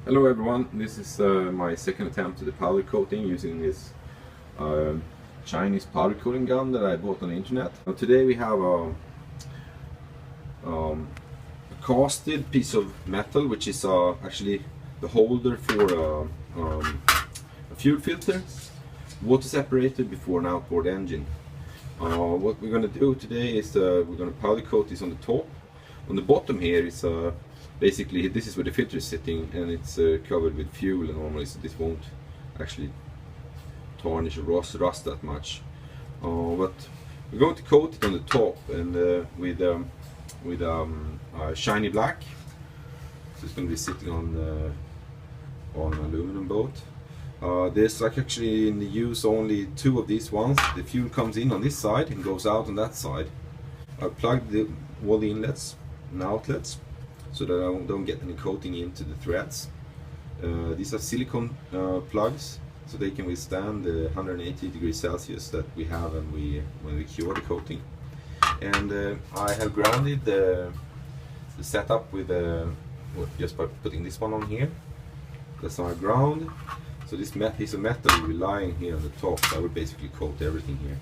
Hello everyone, this is my second attempt at the powder coating using this uh, Chinese powder coating gun that I bought on the internet. Today we have a casted piece of metal, which is actually the holder for a fuel filter, water separated before an outboard engine. What we're going to do today is we're going to powder coat this on the top. On the bottom here is basically, this is where the filter is sitting, and it's covered with fuel, and normally so this won't actually tarnish or rust that much. But we're going to coat it on the top and with shiny black. So it's going to be sitting on an aluminum boat. There's like actually in the use only two of these ones. The fuel comes in on this side and goes out on that side. I've plugged all the inlets and outlets so that I don't get any coating into the threads. These are silicone plugs, so they can withstand the 180 degrees Celsius that we have when we cure the coating. And I have grounded the setup with just by putting this one on here. That's our ground. So this piece of metal will be lying here on the top. So I will basically coat everything here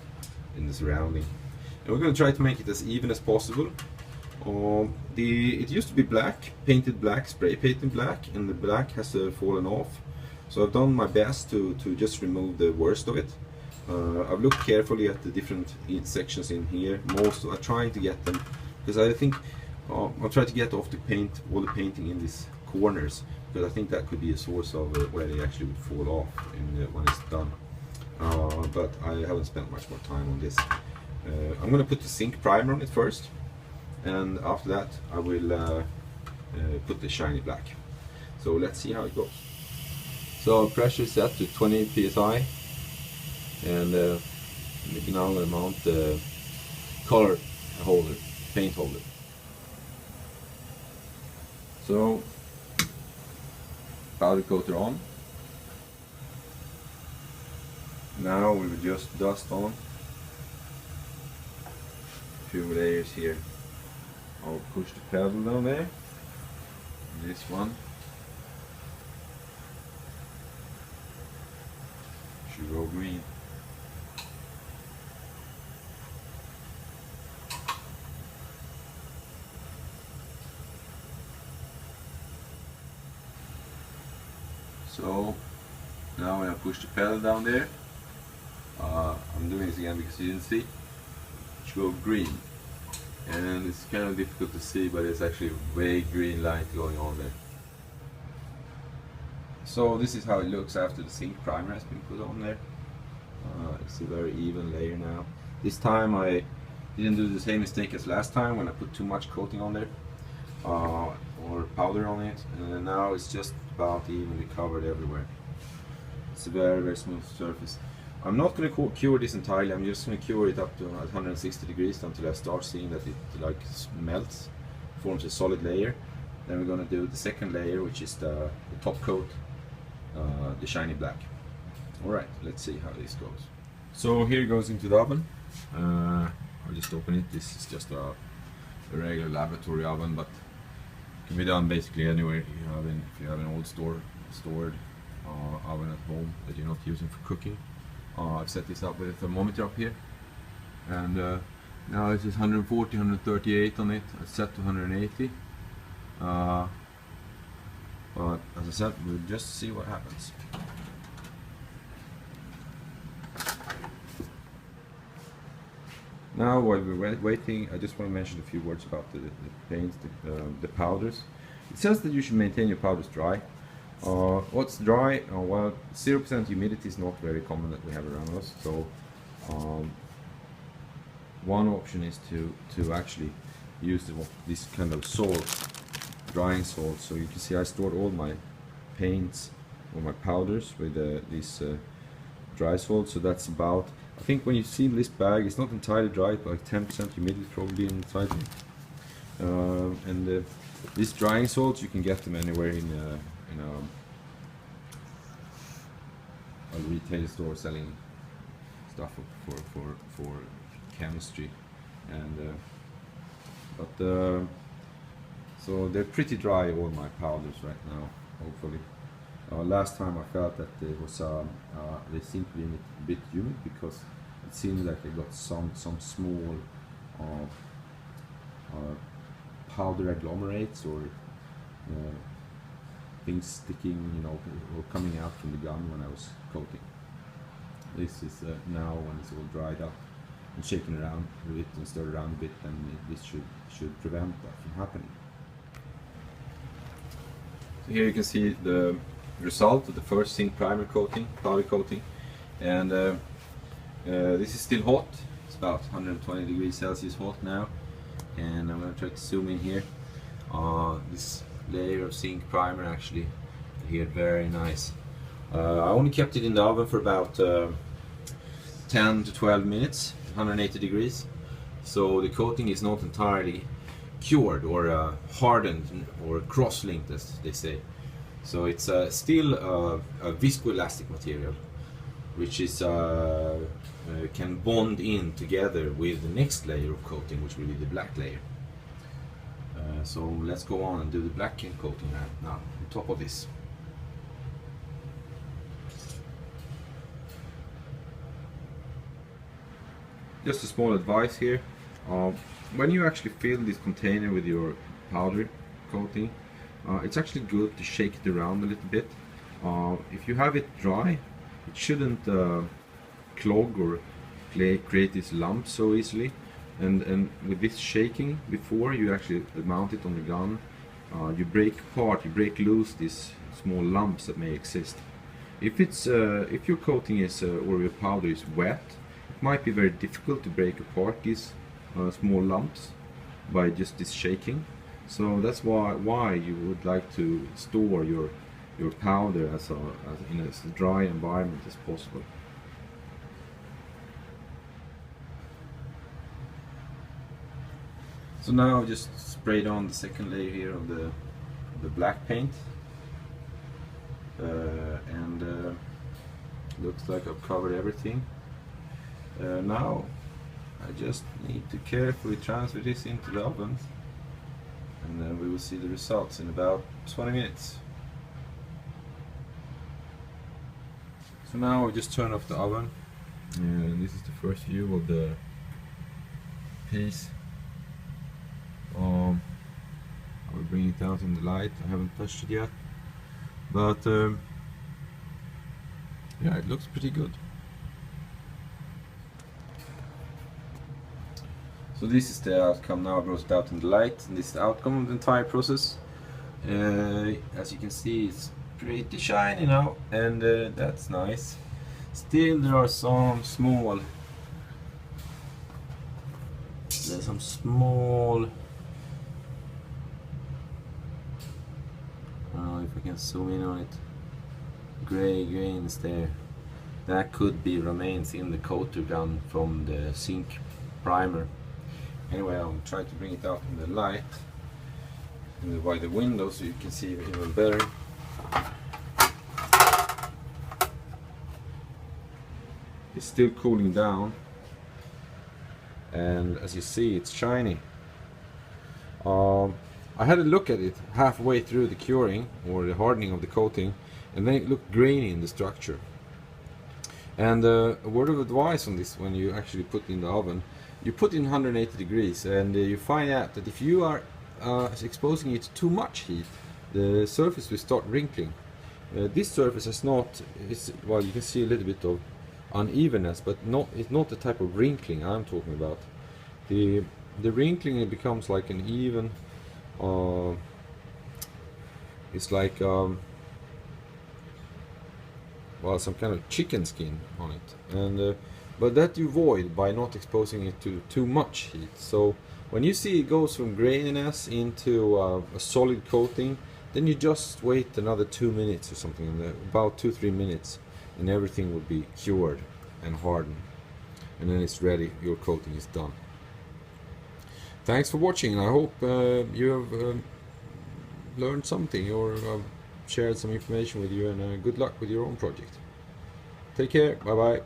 in the surrounding. And we're going to try to make it as even as possible. It used to be black, painted black, spray painted black, and the black has fallen off. So I've done my best to just remove the worst of it. I've looked carefully at the different sections in here. I'm trying to get them, because I think I'll try to get off the paint, all the painting in these corners, because I think that could be a source of where they actually would fall off when it's done. But I haven't spent much more time on this. I'm going to put the zinc primer on it first, and after that I will put the shiny black. So let's see how it goes. So pressure is set to 20 psi, and we can now mount the color holder, paint holder. So powder coater on. Now we will just dust on a few layers here. I'll push the pedal down there. This one should go green. So now when I push the pedal down there, I'm doing this again because you didn't see, it should go green. And it's kind of difficult to see, but it's actually a vague green light going on there. So this is how it looks after the zinc primer has been put on there. It's a very even layer now. This time I didn't do the same mistake as last time when I put too much coating on there, or powder on it, and now it's just about evenly covered everywhere. It's a very, very smooth surface. I'm not going to cure this entirely. I'm just going to cure it up to 160 degrees until I start seeing that it like melts, forms a solid layer. Then we're going to do the second layer, which is the top coat, the shiny black. Alright, let's see how this goes. So here it goes into the oven. I'll just open it. This is just a regular laboratory oven, but it can be done basically anywhere if you have an old stored oven at home that you're not using for cooking. I've set this up with a thermometer up here, and now it is 140, 138 on it. It's set to 180. But as I said, we'll just see what happens. Now while we're waiting, I just want to mention a few words about the paints, the powders. It says that you should maintain your powders dry. What's dry? Well, 0% humidity is not very common that we have around us. So one option is to actually use this kind of salt, drying salt. So you can see I stored all my paints or my powders with this dry salt. So that's about, I think when you see this bag, it's not entirely dry, but like 10% humidity probably inside it. These drying salts, you can get them anywhere in a retail store selling stuff for chemistry, and but So they're pretty dry, all my powders right now, hopefully. Last time I felt that it was they seemed to be a bit humid because it seemed like I got some small powder agglomerates or things sticking, you know, or coming out from the gun when I was coating. This is now when it's all dried up and shaken around a bit and stirred around a bit, and this should prevent that from happening. So here you can see the result of the first zinc primer coating, powder coating, and this is still hot. It's about 120 degrees Celsius hot now, and I'm going to try to zoom in here. This layer of zinc primer actually adhered very nice. I only kept it in the oven for about 10 to 12 minutes, 180 degrees. So the coating is not entirely cured or hardened or cross-linked, as they say. So it's still a viscoelastic material, which is can bond in together with the next layer of coating, which will be the black layer. So let's go on and do the black coating now on top of this. Just a small advice here. When you actually fill this container with your powder coating, it's actually good to shake it around a little bit. If you have it dry, it shouldn't clog or create these lumps so easily. And with this shaking, before you actually mount it on the gun, you break loose these small lumps that may exist. If your coating is or your powder is wet, it might be very difficult to break apart these small lumps by just this shaking. So that's why you would like to store your powder in as dry environment as possible. So now I've just sprayed on the second layer here of the black paint, and looks like I've covered everything. Now I just need to carefully transfer this into the oven, and then we will see the results in about 20 minutes. So now I just turn off the oven, and this is the first view of the piece. I will bring it out in the light. I haven't touched it yet, but yeah, it looks pretty good. So this is the outcome now. I brought it out in the light, and this is the outcome of the entire process. As you can see, it's pretty shiny now, and that's nice. Still, there are some small if I can zoom in on it, gray grains there. That could be remains in the coater gun from the zinc primer. Anyway, I'll try to bring it out in the light by the window so you can see even better. It's still cooling down, and as you see, it's shiny. I had a look at it halfway through the curing or the hardening of the coating, and then it looked grainy in the structure. And a word of advice on this: when you actually put it in the oven, you put it in 180 degrees, and you find out that if you are exposing it to too much heat, the surface will start wrinkling. This surface is not, well, you can see a little bit of unevenness, but it's not the type of wrinkling I'm talking about. The wrinkling, it becomes like an even, it's like well, some kind of chicken skin on it, and but that you avoid by not exposing it to too much heat. So when you see it goes from graininess into a solid coating, then you just wait another 2 minutes or something, about 2-3 minutes, and everything will be cured and hardened, and then it's ready. Your coating is done. Thanks for watching, and I hope you have learned something or shared some information with you, and good luck with your own project. Take care, bye bye.